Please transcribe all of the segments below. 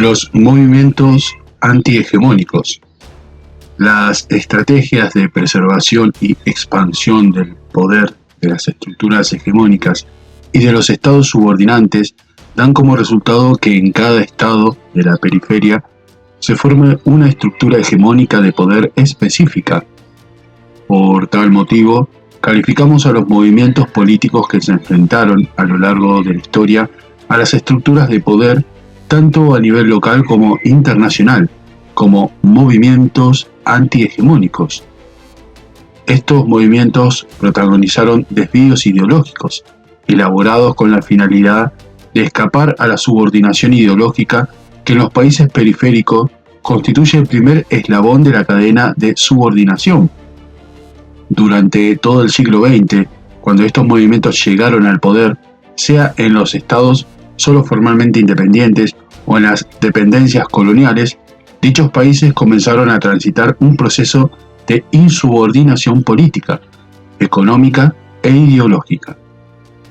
Los movimientos antihegemónicos. Las estrategias de preservación y expansión del poder de las estructuras hegemónicas y de los estados subordinantes dan como resultado que en cada estado de la periferia se forme una estructura hegemónica de poder específica. Por tal motivo, calificamos a los movimientos políticos que se enfrentaron a lo largo de la historia a las estructuras de poder tanto a nivel local como internacional, como movimientos antihegemónicos. Estos movimientos protagonizaron desvíos ideológicos, elaborados con la finalidad de escapar a la subordinación ideológica que en los países periféricos constituye el primer eslabón de la cadena de subordinación. Durante todo el siglo XX, cuando estos movimientos llegaron al poder, sea en los estados solo formalmente independientes o en las dependencias coloniales, dichos países comenzaron a transitar un proceso de insubordinación política, económica e ideológica.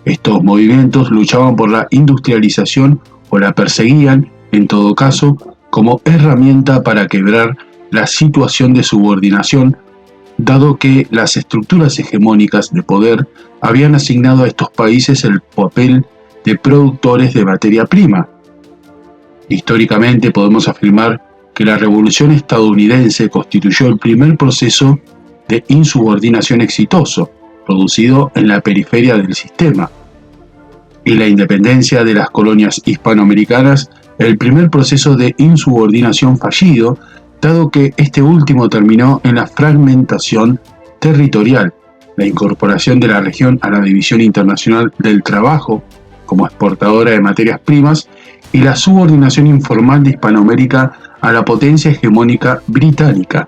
Estos movimientos luchaban por la industrialización o la perseguían, en todo caso, como herramienta para quebrar la situación de subordinación, dado que las estructuras hegemónicas de poder habían asignado a estos países el papel de productores de materia prima. Históricamente podemos afirmar que la Revolución estadounidense constituyó el primer proceso de insubordinación exitoso, producido en la periferia del sistema, y la independencia de las colonias hispanoamericanas el primer proceso de insubordinación fallido, dado que este último terminó en la fragmentación territorial, la incorporación de la región a la División Internacional del Trabajo como exportadora de materias primas y la subordinación informal de Hispanoamérica a la potencia hegemónica británica.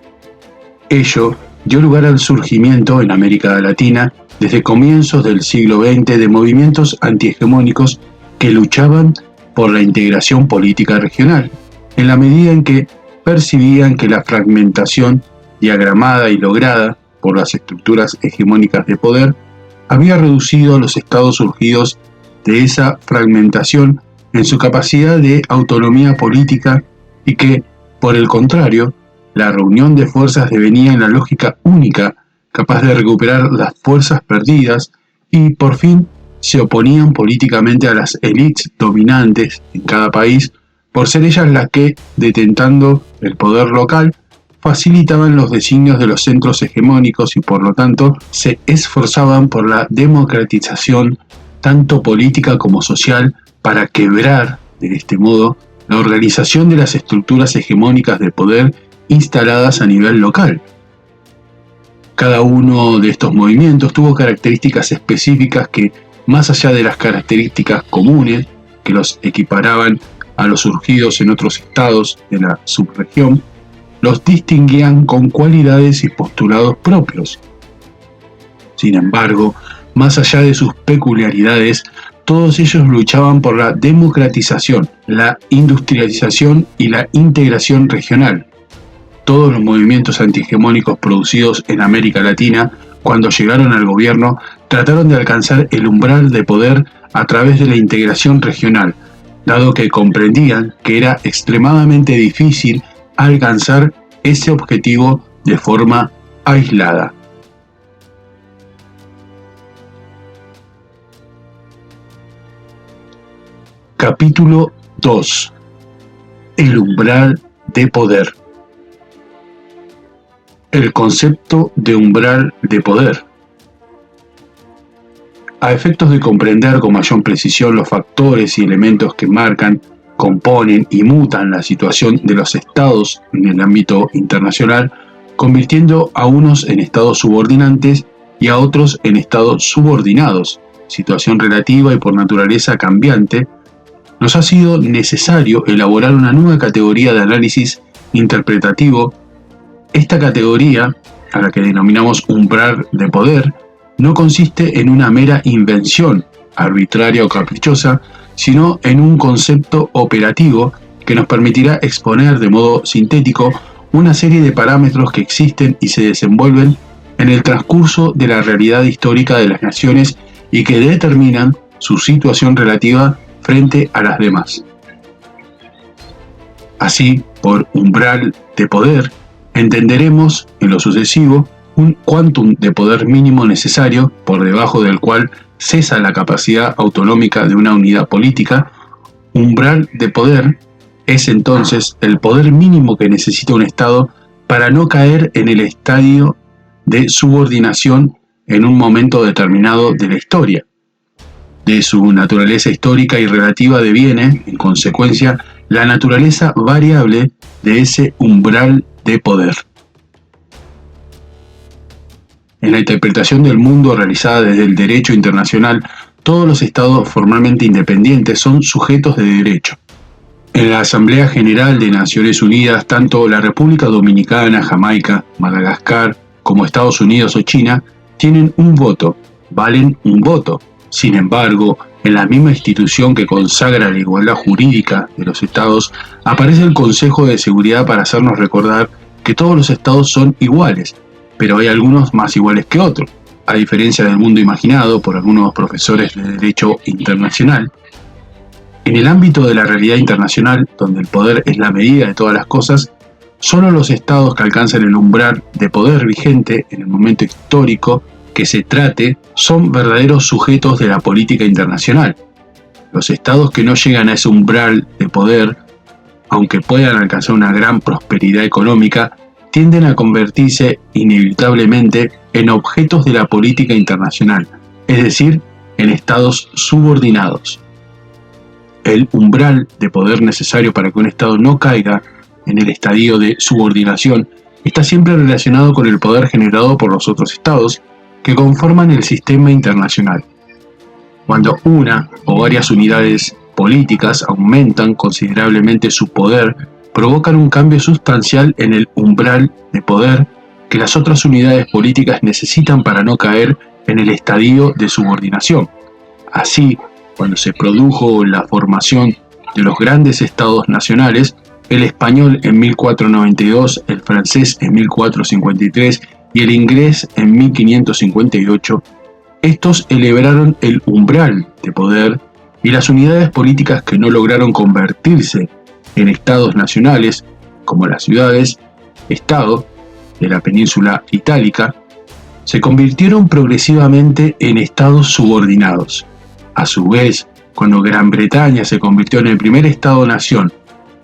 Ello dio lugar al surgimiento en América Latina desde comienzos del siglo XX de movimientos antihegemónicos que luchaban por la integración política regional, en la medida en que percibían que la fragmentación diagramada y lograda por las estructuras hegemónicas de poder había reducido a los estados surgidos de esa fragmentación en su capacidad de autonomía política y que, por el contrario, la reunión de fuerzas devenía en la lógica única capaz de recuperar las fuerzas perdidas y, por fin, se oponían políticamente a las élites dominantes en cada país por ser ellas las que, detentando el poder local, facilitaban los designios de los centros hegemónicos y por lo tanto se esforzaban por la democratización tanto política como social para quebrar, de este modo, la organización de las estructuras hegemónicas de poder instaladas a nivel local. Cada uno de estos movimientos tuvo características específicas que, más allá de las características comunes que los equiparaban a los surgidos en otros estados de la subregión, los distinguían con cualidades y postulados propios. Sin embargo, más allá de sus peculiaridades, todos ellos luchaban por la democratización, la industrialización y la integración regional. Todos los movimientos antihegemónicos producidos en América Latina, cuando llegaron al gobierno, trataron de alcanzar el umbral de poder a través de la integración regional, dado que comprendían que era extremadamente difícil alcanzar ese objetivo de forma aislada. Capítulo 2. El umbral de poder. El concepto de umbral de poder. A efectos de comprender con mayor precisión los factores y elementos que marcan, componen y mutan la situación de los estados en el ámbito internacional, convirtiendo a unos en estados subordinantes y a otros en estados subordinados, situación relativa y por naturaleza cambiante, nos ha sido necesario elaborar una nueva categoría de análisis interpretativo. Esta categoría, a la que denominamos umbral de poder, no consiste en una mera invención arbitraria o caprichosa, sino en un concepto operativo que nos permitirá exponer de modo sintético una serie de parámetros que existen y se desenvuelven en el transcurso de la realidad histórica de las naciones y que determinan su situación relativa frente a las demás. Así, por umbral de poder, entenderemos en lo sucesivo un quantum de poder mínimo necesario por debajo del cual cesa la capacidad autonómica de una unidad política. Umbral de poder es entonces el poder mínimo que necesita un Estado para no caer en el estadio de subordinación en un momento determinado de la historia. De su naturaleza histórica y relativa deviene, en consecuencia, la naturaleza variable de ese umbral de poder. En la interpretación del mundo realizada desde el derecho internacional, todos los estados formalmente independientes son sujetos de derecho. En la Asamblea General de Naciones Unidas, tanto la República Dominicana, Jamaica, Madagascar, como Estados Unidos o China, tienen un voto, valen un voto. Sin embargo, en la misma institución que consagra la igualdad jurídica de los estados, aparece el Consejo de Seguridad para hacernos recordar que todos los estados son iguales, pero hay algunos más iguales que otros. A diferencia del mundo imaginado por algunos profesores de Derecho Internacional, en el ámbito de la realidad internacional, donde el poder es la medida de todas las cosas, solo los estados que alcanzan el umbral de poder vigente en el momento histórico que se trate son verdaderos sujetos de la política internacional. Los estados que no llegan a ese umbral de poder, aunque puedan alcanzar una gran prosperidad económica, tienden a convertirse inevitablemente en objetos de la política internacional, es decir, en estados subordinados. El umbral de poder necesario para que un estado no caiga en el estadio de subordinación está siempre relacionado con el poder generado por los otros estados que conforman el sistema internacional. Cuando una o varias unidades políticas aumentan considerablemente su poder, provocan un cambio sustancial en el umbral de poder que las otras unidades políticas necesitan para no caer en el estadio de subordinación. Así, cuando se produjo la formación de los grandes estados nacionales, el español en 1492, el francés en 1453 y el inglés en 1558, estos elevaron el umbral de poder y las unidades políticas que no lograron convertirse en estados nacionales, como las ciudades-estado de la península itálica, se convirtieron progresivamente en estados subordinados. A su vez, cuando Gran Bretaña se convirtió en el primer estado-nación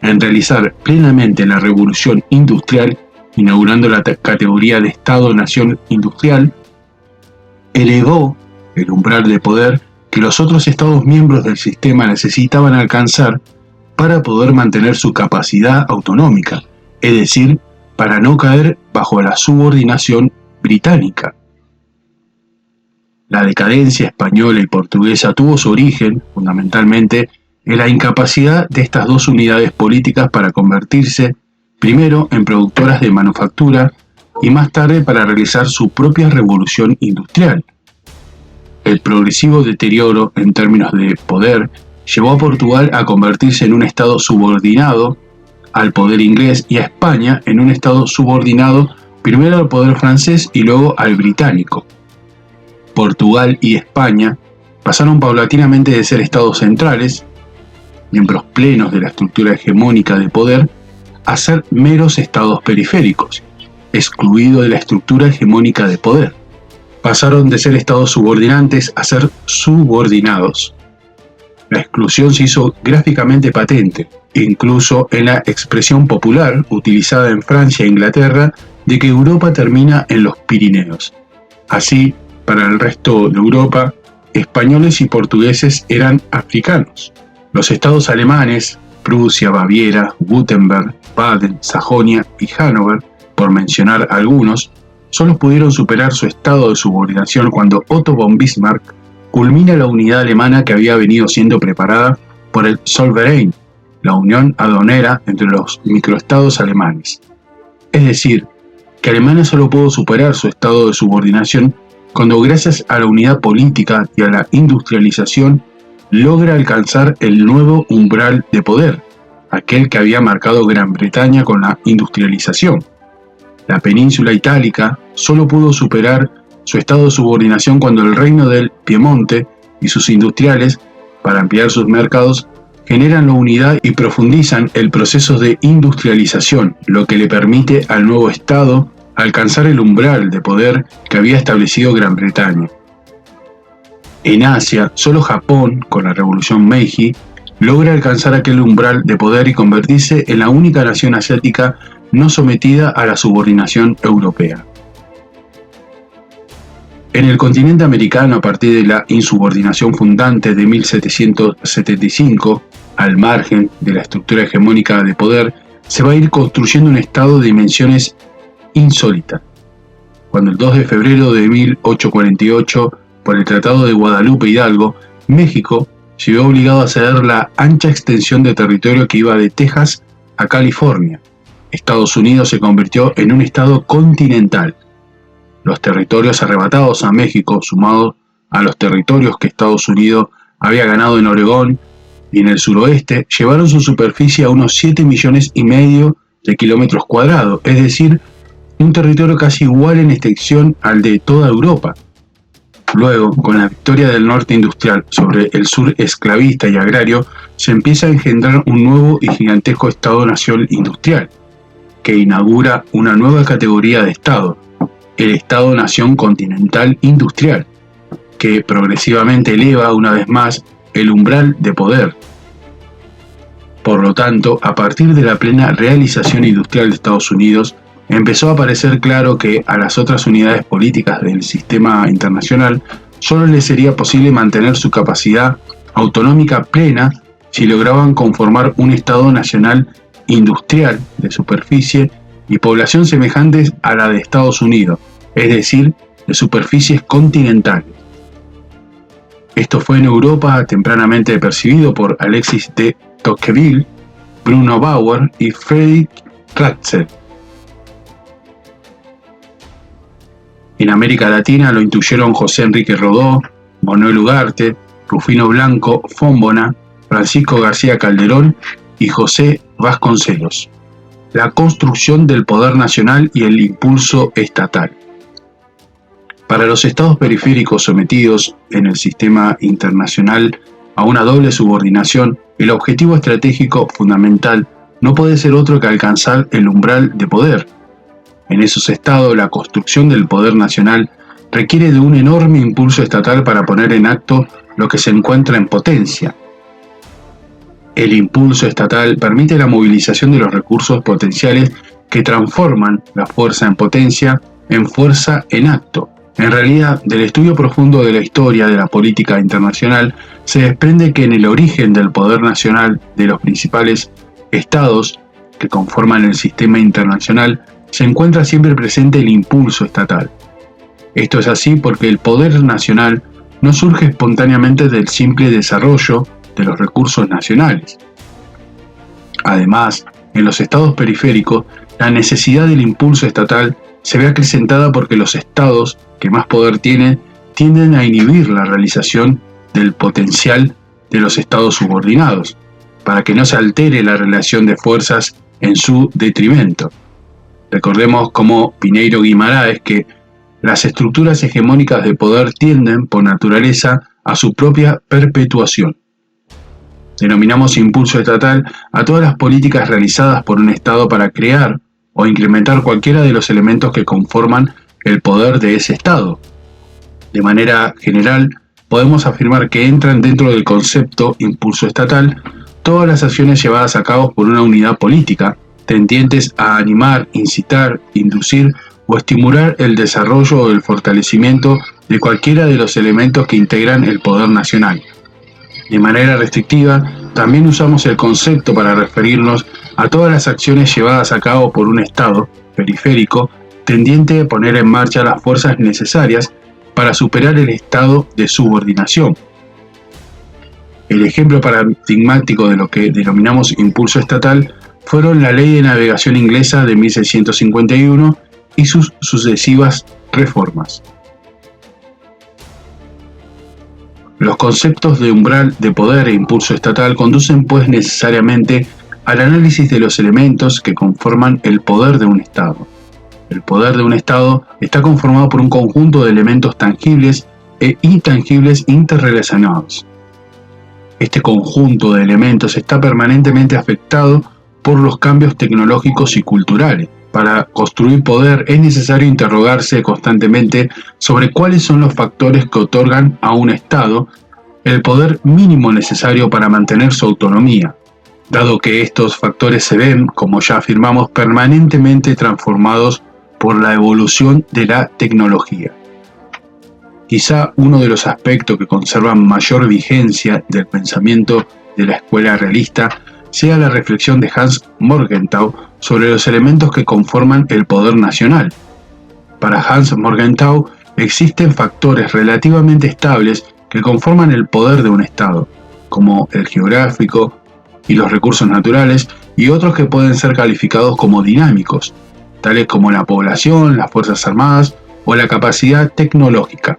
en realizar plenamente la revolución industrial, inaugurando la categoría de Estado-Nación Industrial, elevó el umbral de poder que los otros Estados miembros del sistema necesitaban alcanzar para poder mantener su capacidad autonómica, es decir, para no caer bajo la subordinación británica. La decadencia española y portuguesa tuvo su origen, fundamentalmente, en la incapacidad de estas dos unidades políticas para convertirse primero en productoras de manufactura y más tarde para realizar su propia revolución industrial. El progresivo deterioro en términos de poder llevó a Portugal a convertirse en un estado subordinado al poder inglés y a España en un estado subordinado primero al poder francés y luego al británico. Portugal y España pasaron paulatinamente de ser estados centrales, miembros plenos de la estructura hegemónica de poder, a ser meros estados periféricos, excluidos de la estructura hegemónica de poder. Pasaron de ser estados subordinantes a ser subordinados. La exclusión se hizo gráficamente patente, incluso en la expresión popular utilizada en Francia e Inglaterra de que Europa termina en los Pirineos. Así, para el resto de Europa, españoles y portugueses eran africanos. Los estados alemanes, Prusia, Baviera, Württemberg, Baden, Sajonia y Hannover, por mencionar algunos, solo pudieron superar su estado de subordinación cuando Otto von Bismarck culmina la unidad alemana que había venido siendo preparada por el Zollverein, la unión aduanera entre los microestados alemanes. Es decir, que Alemania solo pudo superar su estado de subordinación cuando, gracias a la unidad política y a la industrialización, logra alcanzar el nuevo umbral de poder, aquel que había marcado Gran Bretaña con la industrialización. La península itálica solo pudo superar su estado de subordinación cuando el reino del Piemonte y sus industriales, para ampliar sus mercados, generan la unidad y profundizan el proceso de industrialización, lo que le permite al nuevo Estado alcanzar el umbral de poder que había establecido Gran Bretaña. En Asia, solo Japón, con la Revolución Meiji, logra alcanzar aquel umbral de poder y convertirse en la única nación asiática no sometida a la subordinación europea. En el continente americano, a partir de la insubordinación fundante de 1775, al margen de la estructura hegemónica de poder, se va a ir construyendo un estado de dimensiones insólitas. Cuando el 2 de febrero de 1848, por el Tratado de Guadalupe Hidalgo, México se vio obligado a ceder la ancha extensión de territorio que iba de Texas a California. Estados Unidos se convirtió en un estado continental. Los territorios arrebatados a México, sumados a los territorios que Estados Unidos había ganado en Oregón y en el suroeste, llevaron su superficie a unos 7,5 millones de kilómetros cuadrados, es decir, un territorio casi igual en extensión al de toda Europa. Luego, con la victoria del norte industrial sobre el sur esclavista y agrario, se empieza a engendrar un nuevo y gigantesco Estado-nación industrial, que inaugura una nueva categoría de Estado, el Estado-nación continental industrial, que progresivamente eleva una vez más el umbral de poder. Por lo tanto, a partir de la plena realización industrial de Estados Unidos, empezó a parecer claro que a las otras unidades políticas del sistema internacional solo les sería posible mantener su capacidad autonómica plena si lograban conformar un Estado nacional industrial de superficie y población semejantes a la de Estados Unidos, es decir, de superficies continentales. Esto fue en Europa tempranamente percibido por Alexis de Tocqueville, Bruno Bauer y Friedrich Ratzel. En América Latina lo intuyeron José Enrique Rodó, Manuel Ugarte, Rufino Blanco Fombona, Francisco García Calderón y José Vasconcelos. La construcción del poder nacional y el impulso estatal. Para los estados periféricos sometidos en el sistema internacional a una doble subordinación, el objetivo estratégico fundamental no puede ser otro que alcanzar el umbral de poder. En esos estados, la construcción del poder nacional requiere de un enorme impulso estatal para poner en acto lo que se encuentra en potencia. El impulso estatal permite la movilización de los recursos potenciales que transforman la fuerza en potencia en fuerza en acto. En realidad, del estudio profundo de la historia de la política internacional, se desprende que en el origen del poder nacional de los principales estados que conforman el sistema internacional se encuentra siempre presente el impulso estatal. Esto es así porque el poder nacional no surge espontáneamente del simple desarrollo de los recursos nacionales. Además, en los estados periféricos, la necesidad del impulso estatal se ve acrecentada porque los estados que más poder tienen tienden a inhibir la realización del potencial de los estados subordinados, para que no se altere la relación de fuerzas en su detrimento. Recordemos como Pineiro Guimaraes que las estructuras hegemónicas de poder tienden, por naturaleza, a su propia perpetuación. Denominamos impulso estatal a todas las políticas realizadas por un Estado para crear o incrementar cualquiera de los elementos que conforman el poder de ese Estado. De manera general, podemos afirmar que entran dentro del concepto impulso estatal todas las acciones llevadas a cabo por una unidad política, tendientes a animar, incitar, inducir o estimular el desarrollo o el fortalecimiento de cualquiera de los elementos que integran el poder nacional. De manera restrictiva, también usamos el concepto para referirnos a todas las acciones llevadas a cabo por un Estado periférico tendiente a poner en marcha las fuerzas necesarias para superar el estado de subordinación. El ejemplo paradigmático de lo que denominamos impulso estatal fueron la Ley de Navegación inglesa de 1651 y sus sucesivas reformas. Los conceptos de umbral de poder e impulso estatal conducen pues necesariamente al análisis de los elementos que conforman el poder de un Estado. El poder de un Estado está conformado por un conjunto de elementos tangibles e intangibles interrelacionados. Este conjunto de elementos está permanentemente afectado por los cambios tecnológicos y culturales. Para construir poder es necesario interrogarse constantemente sobre cuáles son los factores que otorgan a un Estado el poder mínimo necesario para mantener su autonomía, dado que estos factores se ven, como ya afirmamos, permanentemente transformados por la evolución de la tecnología. Quizá uno de los aspectos que conservan mayor vigencia del pensamiento de la escuela realista sea la reflexión de Hans Morgenthau sobre los elementos que conforman el poder nacional. Para Hans Morgenthau existen factores relativamente estables que conforman el poder de un Estado, como el geográfico y los recursos naturales, y otros que pueden ser calificados como dinámicos, tales como la población, las fuerzas armadas o la capacidad tecnológica.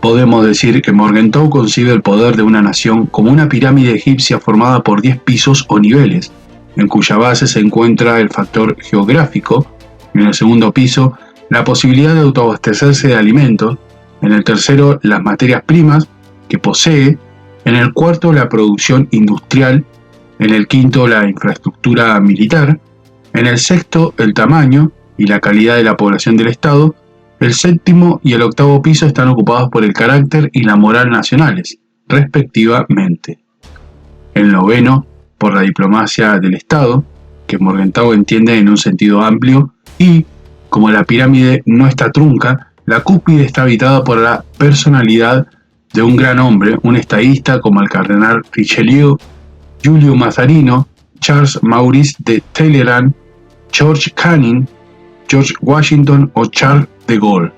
Podemos decir que Morgenthau concibe el poder de una nación como una pirámide egipcia formada por 10 pisos o niveles, en cuya base se encuentra el factor geográfico, en el segundo piso la posibilidad de autoabastecerse de alimentos, en el tercero las materias primas que posee, en el cuarto la producción industrial, en el quinto la infraestructura militar, en el sexto el tamaño y la calidad de la población del Estado. El séptimo y el octavo piso están ocupados por el carácter y la moral nacionales, respectivamente. El noveno, por la diplomacia del Estado, que Morgenthau entiende en un sentido amplio, y, como la pirámide no está trunca, la cúspide está habitada por la personalidad de un gran hombre, un estadista como el cardenal Richelieu, Giulio Mazzarino, Charles Maurice de Talleyrand, George Canning, George Washington o Charles de Gaulle.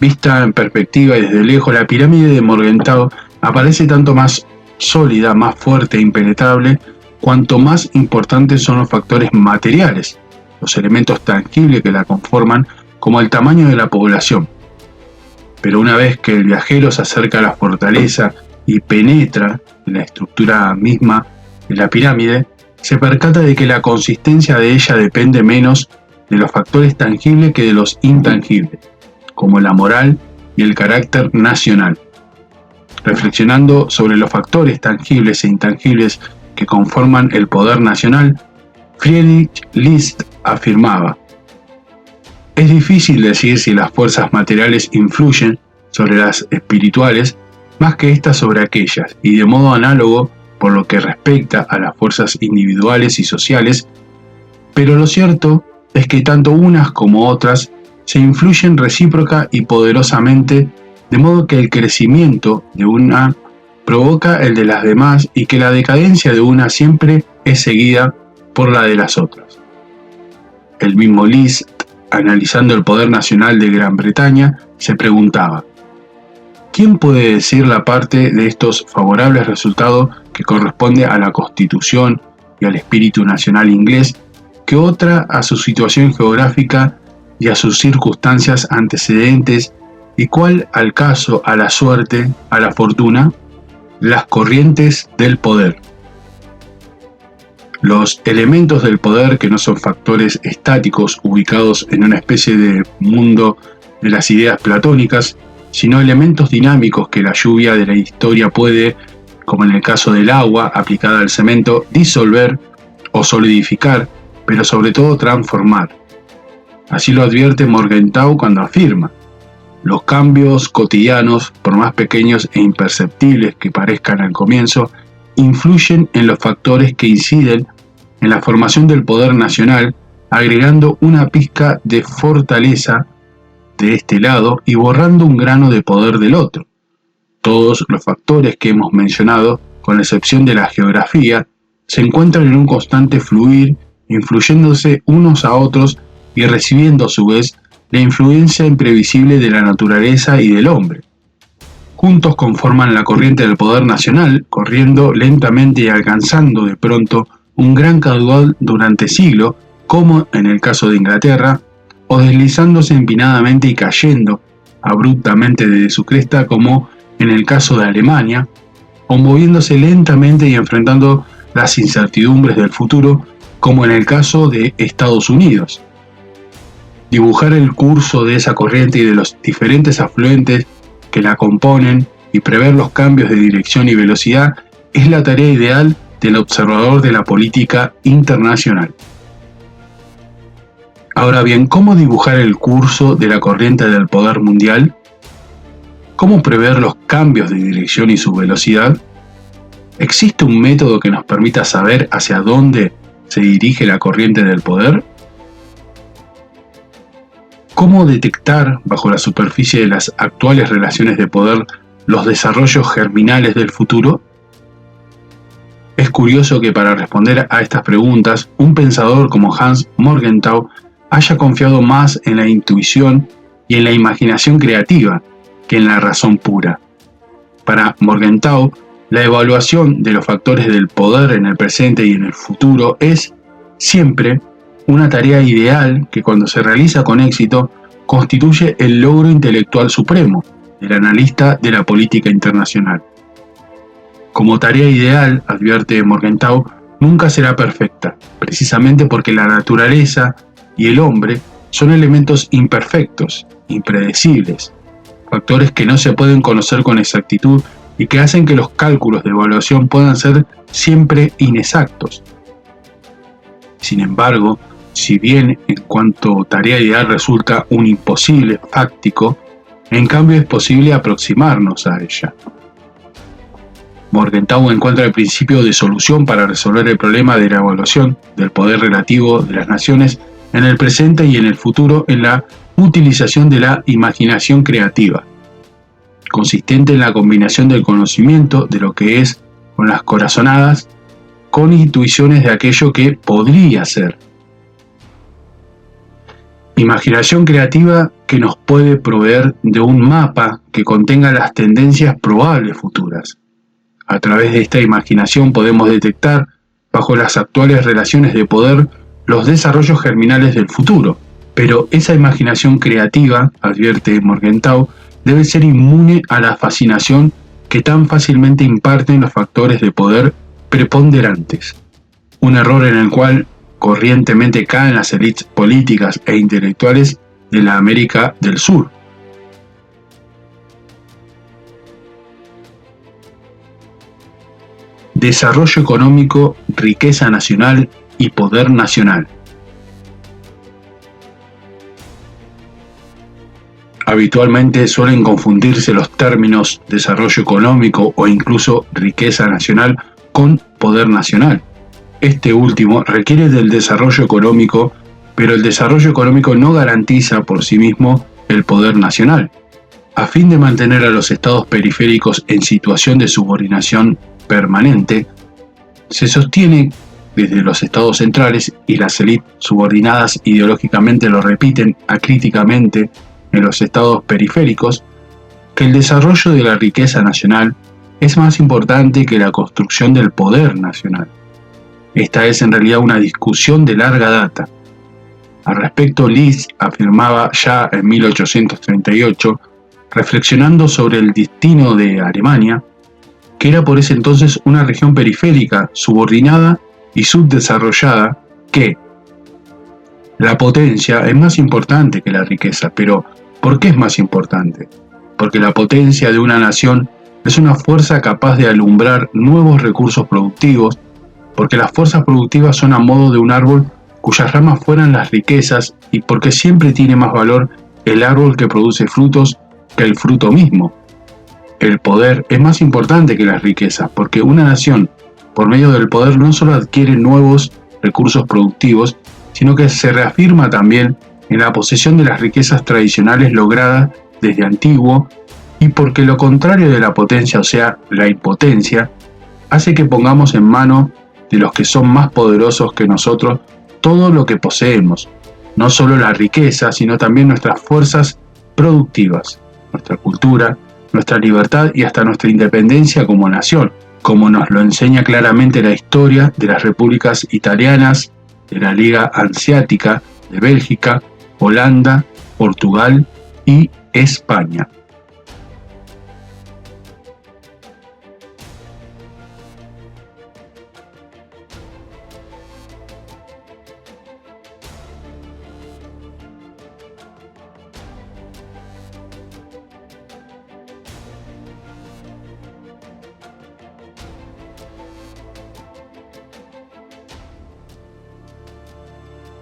Vista en perspectiva y desde lejos, la pirámide de Morgenthau aparece tanto más sólida, más fuerte e impenetrable, cuanto más importantes son los factores materiales, los elementos tangibles que la conforman, como el tamaño de la población. Pero una vez que el viajero se acerca a la fortaleza y penetra en la estructura misma de la pirámide, se percata de que la consistencia de ella depende menos de los factores tangibles que de los intangibles, como la moral y el carácter nacional. Reflexionando sobre los factores tangibles e intangibles que conforman el poder nacional, Friedrich List afirmaba: es difícil decir si las fuerzas materiales influyen sobre las espirituales más que éstas sobre aquellas, y de modo análogo por lo que respecta a las fuerzas individuales y sociales, pero lo cierto es que tanto unas como otras se influyen recíproca y poderosamente, de modo que el crecimiento de una provoca el de las demás y que la decadencia de una siempre es seguida por la de las otras. El mismo List, analizando el poder nacional de Gran Bretaña, se preguntaba: ¿quién puede decir la parte de estos favorables resultados que corresponde a la Constitución y al espíritu nacional inglés que otra a su situación geográfica y a sus circunstancias antecedentes, y cuál al caso, a la suerte, a la fortuna? Las corrientes del poder. Los elementos del poder, que no son factores estáticos ubicados en una especie de mundo de las ideas platónicas, sino elementos dinámicos que la lluvia de la historia puede, como en el caso del agua aplicada al cemento, disolver o solidificar, pero sobre todo transformar. Así lo advierte Morgenthau cuando afirma: los cambios cotidianos, por más pequeños e imperceptibles que parezcan al comienzo, influyen en los factores que inciden en la formación del poder nacional, agregando una pizca de fortaleza de este lado y borrando un grano de poder del otro. Todos los factores que hemos mencionado, con excepción de la geografía, se encuentran en un constante fluir, influyéndose unos a otros y recibiendo a su vez la influencia imprevisible de la naturaleza y del hombre. Juntos conforman la corriente del poder nacional, corriendo lentamente y alcanzando de pronto un gran caudal durante siglos, como en el caso de Inglaterra, o deslizándose empinadamente y cayendo abruptamente desde su cresta, como en el caso de Alemania, o moviéndose lentamente y enfrentando las incertidumbres del futuro, como en el caso de Estados Unidos. Dibujar el curso de esa corriente y de los diferentes afluentes que la componen y prever los cambios de dirección y velocidad es la tarea ideal del observador de la política internacional. Ahora bien, ¿cómo dibujar el curso de la corriente del poder mundial? ¿Cómo prever los cambios de dirección y su velocidad? ¿Existe un método que nos permita saber hacia dónde se dirige la corriente del poder? ¿Cómo detectar bajo la superficie de las actuales relaciones de poder los desarrollos germinales del futuro? Es curioso que para responder a estas preguntas, un pensador como Hans Morgenthau haya confiado más en la intuición y en la imaginación creativa que en la razón pura. Para Morgenthau, la evaluación de los factores del poder en el presente y en el futuro es siempre una tarea ideal que, cuando se realiza con éxito, constituye el logro intelectual supremo del analista de la política internacional. Como tarea ideal, advierte Morgenthau, nunca será perfecta, precisamente porque la naturaleza y el hombre son elementos imperfectos, impredecibles, factores que no se pueden conocer con exactitud y que hacen que los cálculos de evaluación puedan ser siempre inexactos. Sin embargo, si bien en cuanto tarea ideal resulta un imposible fáctico, en cambio es posible aproximarnos a ella. Morgenthau encuentra el principio de solución para resolver el problema de la evaluación del poder relativo de las naciones en el presente y en el futuro en la utilización de la imaginación creativa, consistente en la combinación del conocimiento de lo que es con las corazonadas, con intuiciones de aquello que podría ser. Imaginación creativa que nos puede proveer de un mapa que contenga las tendencias probables futuras. A través de esta imaginación podemos detectar, bajo las actuales relaciones de poder, los desarrollos germinales del futuro. Pero esa imaginación creativa, advierte Morgenthau, debe ser inmune a la fascinación que tan fácilmente imparten los factores de poder preponderantes. Un error en el cual corrientemente caen las élites políticas e intelectuales de la América del Sur. Desarrollo económico, riqueza nacional y poder nacional. Habitualmente suelen confundirse los términos desarrollo económico o incluso riqueza nacional con poder nacional. Este último requiere del desarrollo económico, pero el desarrollo económico no garantiza por sí mismo el poder nacional. A fin de mantener a los estados periféricos en situación de subordinación permanente, se sostiene desde los estados centrales, y las élites subordinadas ideológicamente lo repiten acríticamente en los estados periféricos, que el desarrollo de la riqueza nacional es más importante que la construcción del poder nacional. Esta es en realidad una discusión de larga data. Al respecto, Liszt afirmaba ya en 1838, reflexionando sobre el destino de Alemania, que era por ese entonces una región periférica, subordinada y subdesarrollada, que la potencia es más importante que la riqueza. Pero, ¿por qué es más importante? Porque la potencia de una nación es una fuerza capaz de alumbrar nuevos recursos productivos, porque las fuerzas productivas son a modo de un árbol cuyas ramas fueran las riquezas, y porque siempre tiene más valor el árbol que produce frutos que el fruto mismo. El poder es más importante que las riquezas, porque una nación, por medio del poder, no solo adquiere nuevos recursos productivos, sino que se reafirma también en la posesión de las riquezas tradicionales logradas desde antiguo, y porque lo contrario de la potencia, o sea, la impotencia, hace que pongamos en mano de los que son más poderosos que nosotros todo lo que poseemos, no solo la riqueza, sino también nuestras fuerzas productivas, nuestra cultura, nuestra libertad y hasta nuestra independencia como nación, como nos lo enseña claramente la historia de las repúblicas italianas, de la Liga Hanseática, de Bélgica, Holanda, Portugal y España.